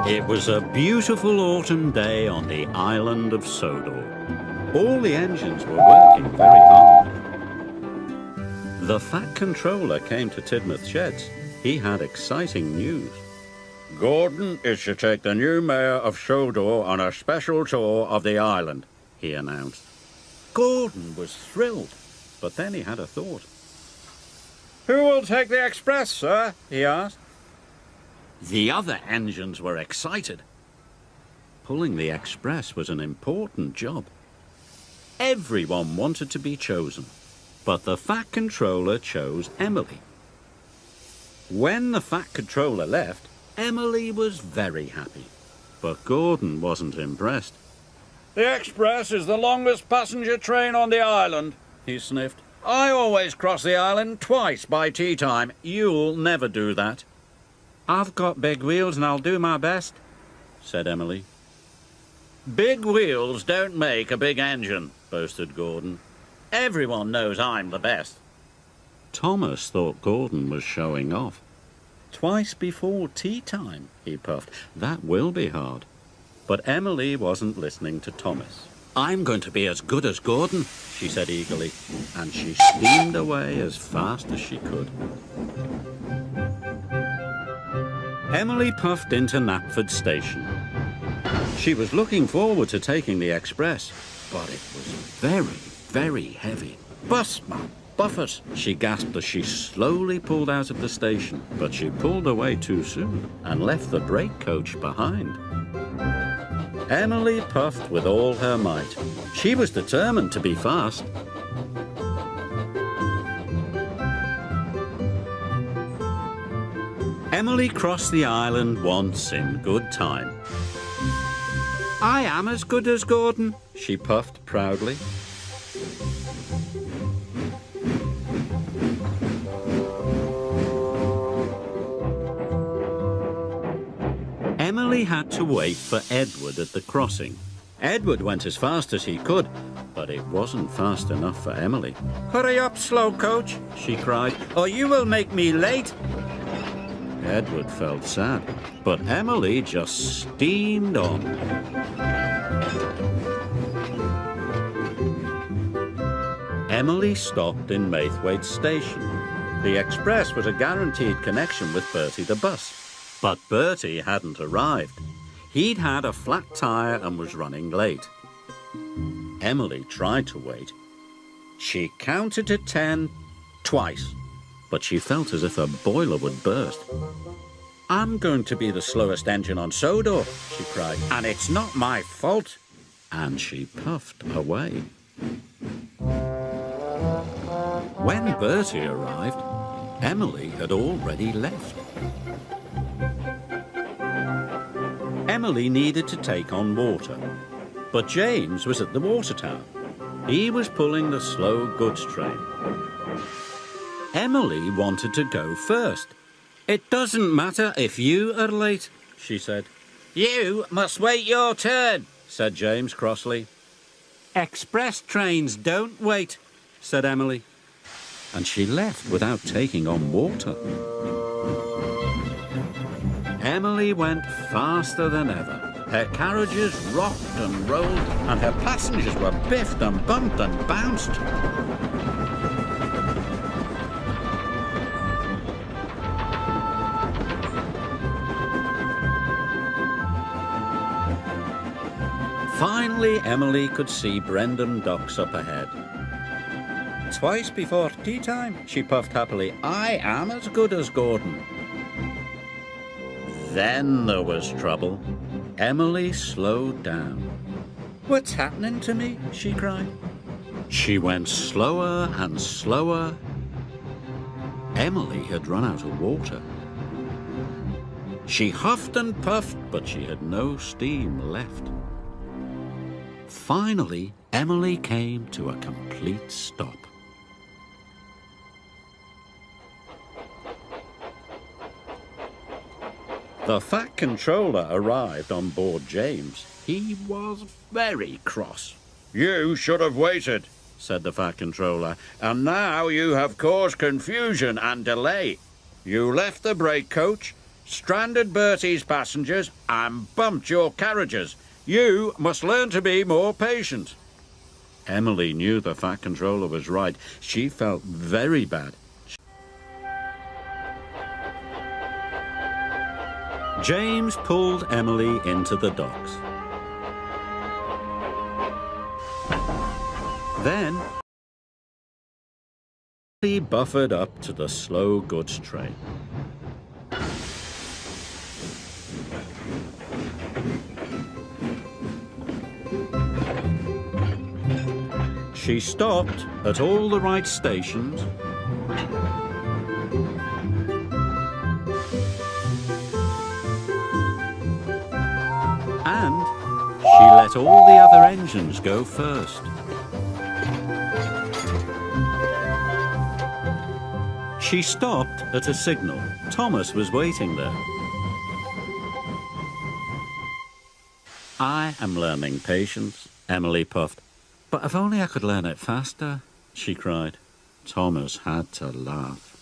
It was a beautiful autumn day on the island of Sodor. All the engines were working very hard. The Fat Controller came to Tidmouth Sheds. He had exciting news. Gordon is to take the new mayor of Sodor on a special tour of the island, he announced. Gordon was thrilled, but then he had a thought. Who will take the express, sir? He asked. The other engines were excited. Pulling the express was an important job. Everyone wanted to be chosen, but the Fat Controller chose Emily. When the Fat Controller left, Emily was very happy, but Gordon wasn't impressed. The express is the longest passenger train on the island, he sniffed. I always cross the island twice by tea time. You'll never do that. I've got big wheels and I'll do my best, said Emily. Big wheels don't make a big engine, boasted Gordon. Everyone knows I'm the best. Thomas thought Gordon was showing off. Twice before tea time, he puffed. That will be hard. But Emily wasn't listening to Thomas. I'm going to be as good as Gordon, she said eagerly, and she steamed away as fast as she could. Emily puffed into Knapford Station. She was looking forward to taking the express, but it was very, very heavy. Busman, Buffett, she gasped as she slowly pulled out of the station, but she pulled away too soon and left the brake coach behind. Emily puffed with all her might. She was determined to be fast. Emily crossed the island once in good time. I am as good as Gordon, she puffed proudly. Emily had to wait for Edward at the crossing. Edward went as fast as he could, but it wasn't fast enough for Emily. Hurry up, slow coach, she cried, or you will make me late. Edward felt sad, but Emily just steamed on. Emily stopped in Maithwaite Station. The express was a guaranteed connection with Bertie the bus. But Bertie hadn't arrived. He'd had a flat tyre and was running late. Emily tried to wait. She counted to 10 twice, but she felt as if a boiler would burst. I'm going to be the slowest engine on Sodor, she cried, and it's not my fault. And she puffed away. When Bertie arrived, Emily had already left. Emily needed to take on water, but James was at the water tower. He was pulling the slow goods train. Emily wanted to go first. It doesn't matter if you are late, she said. You must wait your turn, said James crossly. Express trains don't wait, said Emily. And she left without taking on water. Emily went faster than ever. Her carriages rocked and rolled, and her passengers were biffed and bumped and bounced. Finally, Emily could see Brendam Docks up ahead. Twice before tea time, she puffed happily. I am as good as Gordon. Then there was trouble. Emily slowed down. What's happening to me? She cried. She went slower and slower. Emily had run out of water. She huffed and puffed, but she had no steam left. Finally, Emily came to a complete stop. The Fat Controller arrived on board James. He was very cross. You should have waited, said the Fat Controller, and now you have caused confusion and delay. You left the brake coach, stranded Bertie's passengers and bumped your carriages. You must learn to be more patient. Emily knew the Fat Controller was right. She felt very bad. James pulled Emily into the docks. Then he buffered up to the slow goods train. She stopped at all the right stations. And she let all the other engines go first. She stopped at a signal. Thomas was waiting there. I am learning patience, Emily puffed. But if only I could learn it faster, she cried. Thomas had to laugh.